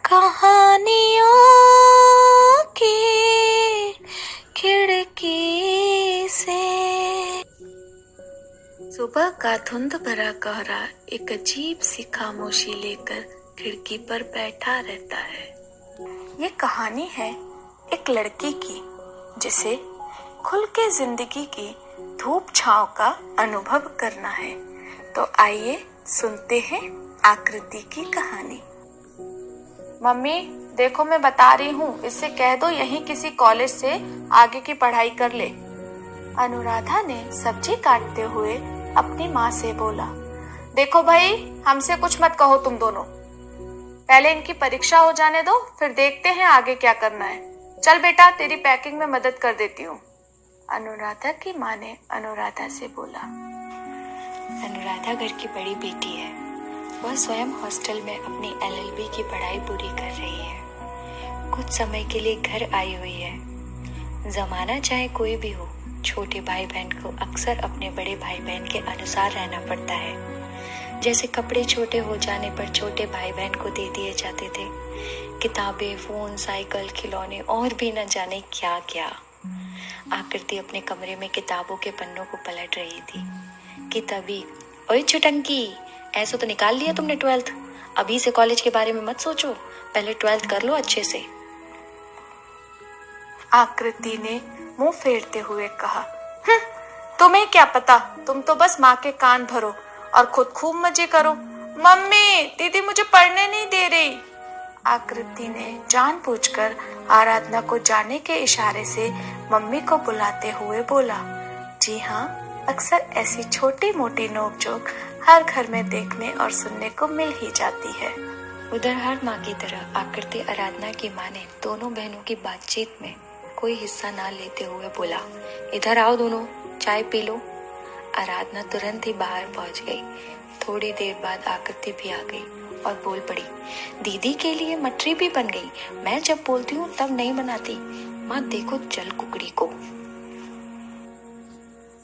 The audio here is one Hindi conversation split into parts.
कहानियों की खिड़की से। सुबह का धुंध भरा कोहरा एक अजीब सी खामोशी लेकर खिड़की पर बैठा रहता है। ये कहानी है एक लड़की की जिसे खुल के जिंदगी की धूप छांव का अनुभव करना है। तो आइए सुनते हैं आकृति की कहानी। मम्मी देखो, मैं बता रही हूँ, इससे कह दो यहीं किसी कॉलेज से आगे की पढ़ाई कर ले। अनुराधा ने सब्जी काटते हुए अपनी माँ से बोला। देखो भाई, हमसे कुछ मत कहो तुम दोनों। पहले इनकी परीक्षा हो जाने दो, फिर देखते हैं आगे क्या करना है। चल बेटा, तेरी पैकिंग में मदद कर देती हूँ। अनुराधा की माँ ने अनुराधा से बोला। अनुराधा घर की बड़ी बेटी है। वह स्वयं हॉस्टल में अपनी LLB की पढ़ाई पूरी कर रही है। कुछ समय के लिए घर आई हुई है। जमाना चाहे कोई भी हो, छोटे भाई बहन को अक्सर अपने बड़े भाई बहन के अनुसार रहना पड़ता है। जैसे कपड़े छोटे हो जाने पर छोटे भाई बहन को दे दिए जाते थे, किताबें, फोन, साइकिल, खिलौने और भी न जाने क्या क्या। आकृति अपने कमरे में किताबों के पन्नों को पलट रही थी कि तभी, ओए छुटंकी, ऐसा तो निकाल लिया तुमने 12th। अभी से कॉलेज के बारे में मत सोचो, पहले 12th कर लो अच्छे से। आकृति ने मुंह फेरते हुए कहा। तुम्हें क्या पता, तुम तो बस माँ के कान भरो और खुद खूब मजे करो। मम्मी, दीदी मुझे पढ़ने नहीं दे रही। आकृति ने जानबूझकर आराधना को जाने के इशारे से मम्मी को बुलाते हुए बोला। जी हाँ, अक्सर ऐसी छोटी मोटी नोकझोंक हर घर में देखने और सुनने को मिल ही जाती है। उधर हर माँ की तरह आकृति आराधना की माँ ने दोनों बहनों की बातचीत में कोई हिस्सा ना लेते हुए बोला, इधर आओ दोनों, चाय पी लो। आराधना तुरंत ही बाहर पहुंच गई। थोड़ी देर बाद आकृति भी आ गई और बोल पड़ी, दीदी के लिए मटरी भी बन गई। मैं जब बोलती हूँ तब नहीं बनाती। माँ देखो चल कुकड़ी को।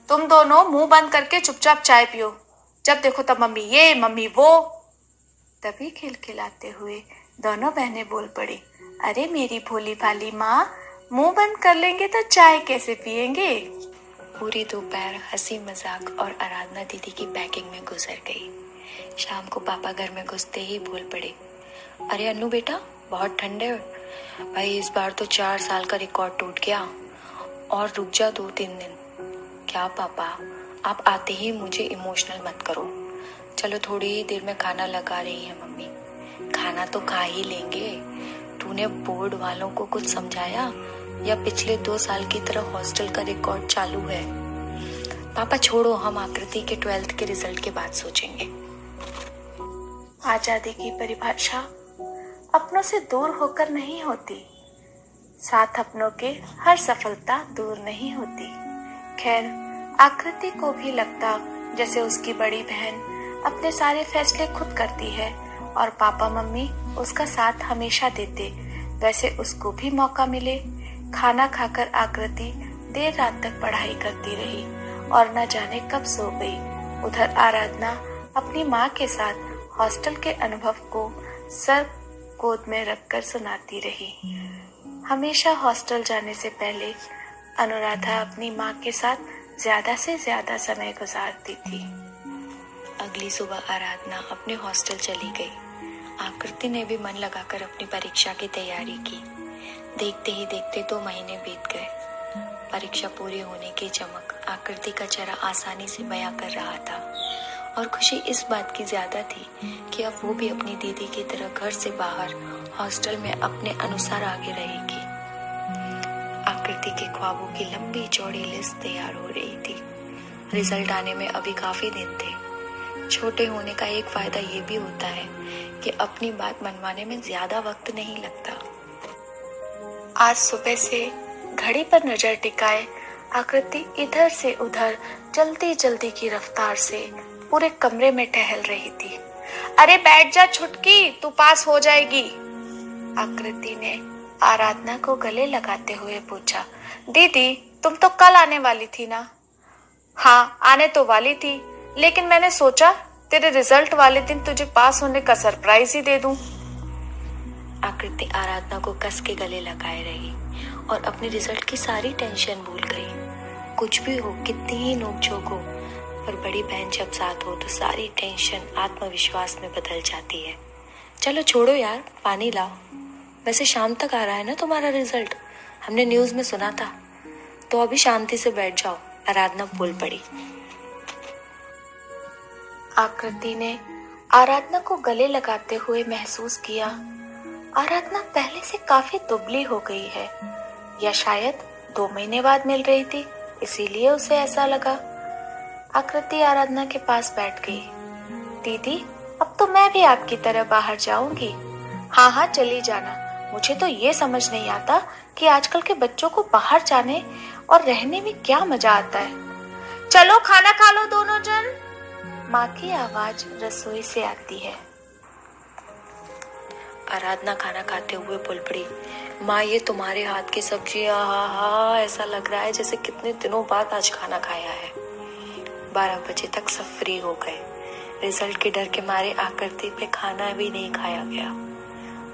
तुम दोनों मुंह बंद करके चुपचाप चाय पियो। जब देखो तब मम्मी ये मम्मी वो। तभी खिलखिलाते हुए दोनों बहनें बोल पड़ी, अरे मेरी भोली भाली माँ, मुंह बंद कर लेंगे तो चाय कैसे पिएंगे। पूरी दोपहर हंसी मजाक और आराधना दीदी की पैकिंग में गुजर गई। शाम को पापा घर में घुसते ही बोल पड़े, अरे अन्नू बेटा, बहुत ठंड है भाई, इस बार तो 4 साल का रिकॉर्ड टूट गया और रुक जा 2-3 दिन। क्या पापा, आप आते ही मुझे इमोशनल मत करो। चलो थोड़ी ही देर में खाना लगा रही है मम्मी। खाना तो खा ही लेंगे। तूने बोर्ड वालों को कुछ समझाया या पिछले 2 साल की तरह हॉस्टल का रिकॉर्ड चालू है? पापा छोड़ो, हम आकृति के 12th के रिजल्ट के बाद सोचेंगे। आजादी की परिभाषा अपनों से दूर होकर नहीं होती, साथ अपनों के हर सफलता दूर नहीं होती। खैर, आकृति को भी लगता जैसे उसकी बड़ी बहन अपने सारे फैसले खुद करती है और पापा मम्मी उसका साथ हमेशा देते, वैसे उसको भी मौका मिले। खाना खाकर आकृति देर रात तक पढ़ाई करती रही और न जाने कब सो गई। उधर आराधना अपनी माँ के साथ हॉस्टल के अनुभव को सर गोद में रखकर सुनाती रही। हमेशा हॉस्टल जाने से पहले अनुराधा अपनी माँ के साथ ज्यादा से ज्यादा समय गुजारती थी। अगली सुबह आराधना अपने हॉस्टल चली गई। आकृति ने भी मन लगाकर अपनी परीक्षा की तैयारी की। देखते ही देखते 2 महीने बीत गए। परीक्षा पूरी होने की चमक आकृति का चेहरा आसानी से बयां कर रहा था और खुशी इस बात की ज्यादा थी कि अब वो भी अपनी दीदी की तरह घर से बाहर हॉस्टल में अपने अनुसार आगे रहेगी। आकृति के ख्वाबों की लंबी चौड़ी लिस्ट तैयार हो रही थी। रिजल्ट आने में अभी काफी दिन थे। छोटे होने का एक फायदा ये भी होता है कि अपनी बात मनवाने में ज्यादा वक्त नहीं लगता। आज सुबह से घड़ी पर नजर टिकाए आकृति इधर से उधर जल्दी जल्दी की रफ्तार से पूरे कमरे में टहल रही थी। अरे बैठ जा छुटकी, तू पास हो जाएगी। आकृति ने आराधना को गले लगाते हुए पूछा, दीदी तुम तो कल आने वाली थी ना? हाँ, आने तो वाली थी, लेकिन मैंने सोचा तेरे रिजल्ट वाले दिन तुझे पास होने का सरप्राइज ही दे दूं। आकृति आराधना को कस के गले लगाए रही और अपने रिजल्ट की सारी टेंशन भूल गई। कुछ भी हो, कितनी ही नोकझोंक हो, पर बड़ी बहन जब साथ हो तो सारी टेंशन आत्मविश्वास में बदल जाती है। चलो छोड़ो यार, पानी लाओ। वैसे शाम तक आ रहा है ना तुम्हारा रिजल्ट, हमने न्यूज़ में सुना था। तो अभी शांति से बैठ जाओ, आराधना बोल पड़ी। आकृति ने आराधना को गले लगाते हुए महसूस किया आराधना पहले से काफी दुबली हो गई है, या शायद 2 महीने बाद मिल रही थी इसीलिए उसे ऐसा लगा। आकृति आराधना के पास बैठ गई। दीदी, अब तो मैं भी आपकी तरह बाहर जाऊंगी। हाँ हाँ, चली जाना। मुझे तो ये समझ नहीं आता कि आजकल के बच्चों को बाहर जाने और रहने में क्या मजा आता है। चलो खाना खा लो दोनों जन। माँ की आवाज रसोई से आती है। आराधना खाना खाते हुए बोल पड़ी, माँ ये तुम्हारे हाथ की सब्जी, आहा, ऐसा लग रहा है जैसे कितने दिनों बाद आज खाना खाया है। 12 बजे तक सब फ्री हो गए। रिजल्ट के डर के मारे आकृति पे खाना भी नहीं खाया गया।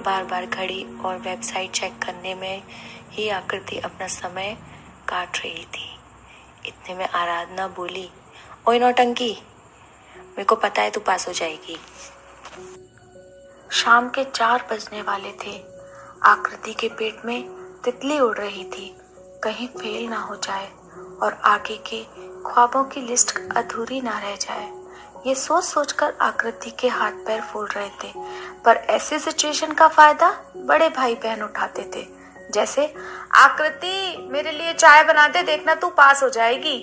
बार बार घड़ी और वेबसाइट चेक करने में ही आकृति अपना समय काट रही थी। इतने में आराधना बोली, ओए नौटंकी, मेरे को पता है तू पास हो जाएगी। शाम के 4 बजने वाले थे। आकृति के पेट में तितली उड़ रही थी, कहीं फेल ना हो जाए और आगे के ख्वाबों की लिस्ट अधूरी ना रह जाए। ये सोच सोचकर आकृति के हाथ पैर फूल रहे थे, पर ऐसी सिचुएशन का फायदा बड़े भाई बहन उठाते थे, जैसे आकृति मेरे लिए चाय बना दे, देखना तू पास हो जाएगी।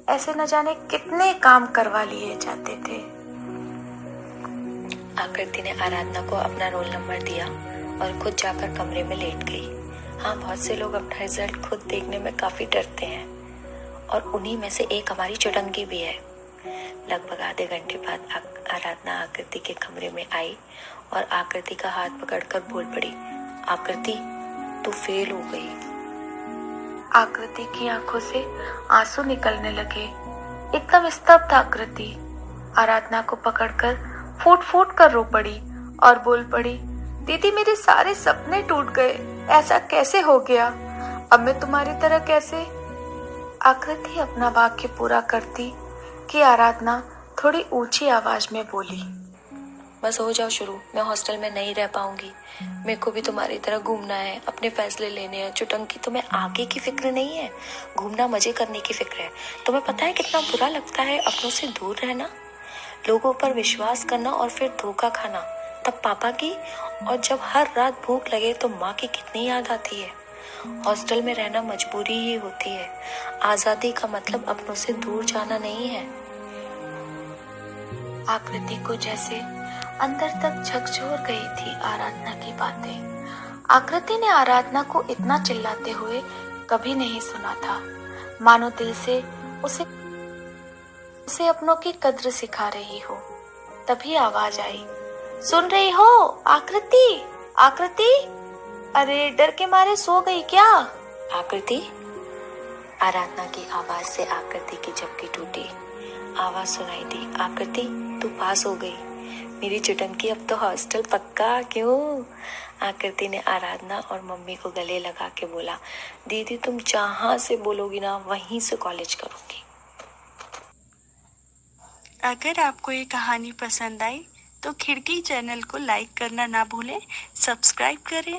ऐसे न जाने कितने काम करवा लिए जाते थे। आकृति ने आराधना को अपना रोल नंबर दिया और खुद जाकर कमरे में लेट गई। हाँ, बहुत से लोग अपना रिजल्ट खुद देखने में काफी डरते हैं और उन्हीं में से एक हमारी चुटंकी भी है। लगभग आधे घंटे बाद आराधना आकृति के कमरे में आई और आकृति का हाथ पकड़कर बोल पड़ी, आकृति तू फेल हो गई। आकृति की आंखों से आंसू निकलने लगे। एकदम स्तब्ध आकृति आराधना को पकड़कर फूट फूट कर रो पड़ी और बोल पड़ी, दीदी मेरे सारे सपने टूट गए, ऐसा कैसे हो गया? अब मैं तुम्हारी तरह कैसे? आकृति अपना वाक्य पूरा करती कि आराधना थोड़ी ऊंची आवाज में बोली, बस हो जाओ शुरू, मैं हॉस्टल में नहीं रह पाऊंगी। मेरे को भी तुम्हारी तरह घूमना है, अपने फैसले लेने हैं। चुटंकी, तुम्हें आगे की फिक्र नहीं है, घूमना मजे करने की फिक्र है। तुम्हें पता है कितना बुरा लगता है अपनों से दूर रहना, लोगों पर विश्वास करना और फिर धोखा खाना, तब पापा की, और जब हर रात भूख लगे तो माँ की कितनी याद आती है। हॉस्टल में रहना मजबूरी ही होती है, आजादी का मतलब अपनों से दूर जाना नहीं है। आकृति को जैसे अंदर तक झकझोर गई थी आराधना की बातें। आकृति ने आराधना को इतना चिल्लाते हुए कभी नहीं सुना था, मानो दिल से उसे अपनों की कद्र सिखा रही हो। तभी आवाज आई, सुन रही हो आकृति? आकृति, अरे डर के मारे सो गई क्या? आकृति? आराधना की आवाज से आकृति की झपकी टूटी। आवाज सुनाई दी, आकृति तू पास हो गई, मेरी चुटंकी अब तो हॉस्टल पक्का। क्यों? आकृति ने आराधना और मम्मी को गले लगा के बोला, दीदी तुम जहाँ से बोलोगी ना वहीं से कॉलेज करूंगी। अगर आपको ये कहानी पसंद आई तो खिड़की चैनल को लाइक करना ना भूलें, सब्सक्राइब करें